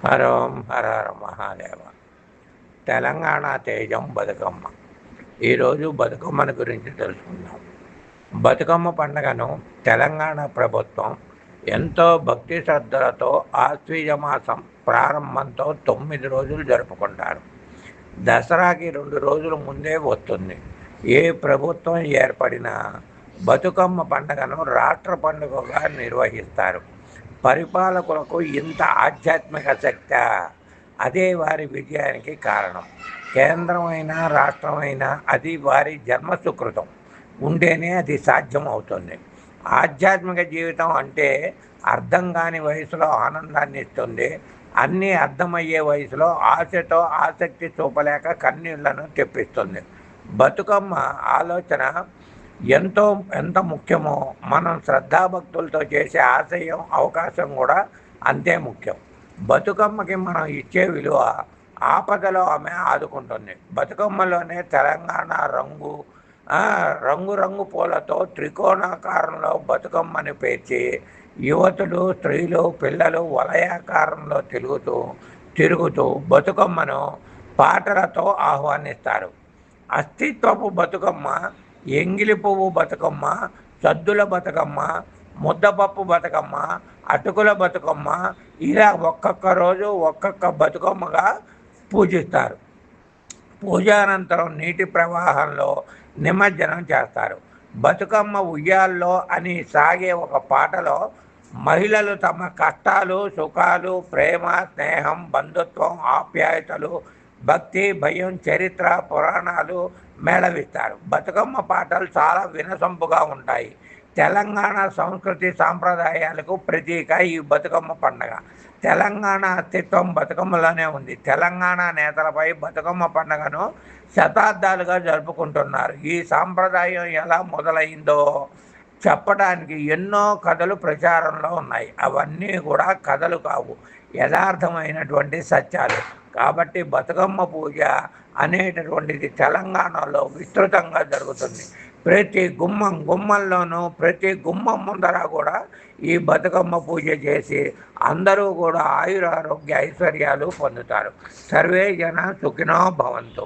హర ఓం హర హర మహాదేవ. తెలంగాణ తేజం బతుకమ్మ. ఈరోజు బతుకమ్మను గురించి తెలుసుకుందాం. బతుకమ్మ పండుగను తెలంగాణ ప్రభుత్వం ఎంతో భక్తి శ్రద్ధలతో ఆశ్వీజ మాసం ప్రారంభంతో 9 రోజులు జరుపుకుంటారు. దసరాకి 2 రోజుల ముందే వస్తుంది. ఏ ప్రభుత్వం ఏర్పడినా బతుకమ్మ పండుగను రాష్ట్ర పండుగగా నిర్వహిస్తారు. పరిపాలకులకు ఇంత ఆధ్యాత్మిక శక్తి, అదే వారి విజయానికి కారణం. కేంద్రమైనా రాష్ట్రమైనా అది వారి జన్మ సుకృతం ఉంటేనే అది సాధ్యం అవుతుంది. ఆధ్యాత్మిక జీవితం అంటే అర్థం కాని వయసులో ఆనందాన్ని ఇస్తుంది. అన్నీ అర్థమయ్యే వయసులో ఆశతో ఆసక్తి చూపలేక కన్నీళ్లను తెప్పిస్తుంది. బతుకమ్మ ఆలోచన ఎంత ముఖ్యమో మనం శ్రద్ధాభక్తులతో చేసే ఆశయం అవకాశం కూడా అంతే ముఖ్యం. బతుకమ్మకి మనం ఇచ్చే విలువ ఆపదలో ఆమె ఆదుకుంటుంది. బతుకమ్మలోనే తెలంగాణ రంగు పూలతో త్రికోణాకారంలో బతుకమ్మని పేర్చి యువతులు, స్త్రీలు, పిల్లలు వలయాకారంలో తిరుగుతూ బతుకమ్మను పాటలతో ఆహ్వానిస్తారు. అస్తిత్వపు బతుకమ్మ, ఎంగిలి పువ్వు బతుకమ్మ, సద్దుల బతుకమ్మ, ముద్దపప్పు బతుకమ్మ, అటుకుల బతుకమ్మ, ఇలా ఒక్కొక్క రోజు ఒక్కొక్క బతుకమ్మగా పూజిస్తారు. పూజానంతరం నీటి ప్రవాహంలో నిమజ్జనం చేస్తారు. బతుకమ్మ ఉయ్యాల్లో అని సాగే ఒక పాటలో మహిళలు తమ కష్టాలు, సుఖాలు, ప్రేమ, స్నేహం, బంధుత్వం, ఆప్యాయతలు, భక్తి, భయం, చరిత్ర, పురాణాలు మేళవిస్తారు. బతుకమ్మ పాటలు చాలా వినసొంపుగా ఉంటాయి. తెలంగాణ సంస్కృతి సాంప్రదాయాలకు ప్రతీక ఈ బతుకమ్మ పండుగ. తెలంగాణ అస్తిత్వం బతుకమ్మలోనే ఉంది. తెలంగాణ నేతలపై బతుకమ్మ పండుగను శతాబ్దాలుగా జరుపుకుంటున్నారు. ఈ సాంప్రదాయం ఎలా మొదలైందో చెప్పడానికి ఎన్నో కథలు ప్రచారంలో ఉన్నాయి. అవన్నీ కూడా కథలు కావు, యథార్థమైనటువంటి సత్యాలు. కాబట్టి బతుకమ్మ పూజ అనేటటువంటిది తెలంగాణలో విస్తృతంగా జరుగుతుంది. ప్రతి గుమ్మంలోనూ ప్రతి గుమ్మం ముందర కూడా ఈ బతుకమ్మ పూజ చేసి అందరూ కూడా ఆయురారోగ్య ఐశ్వర్యాలు పొందుతారు. సర్వే జన సుఖినో భవంతు.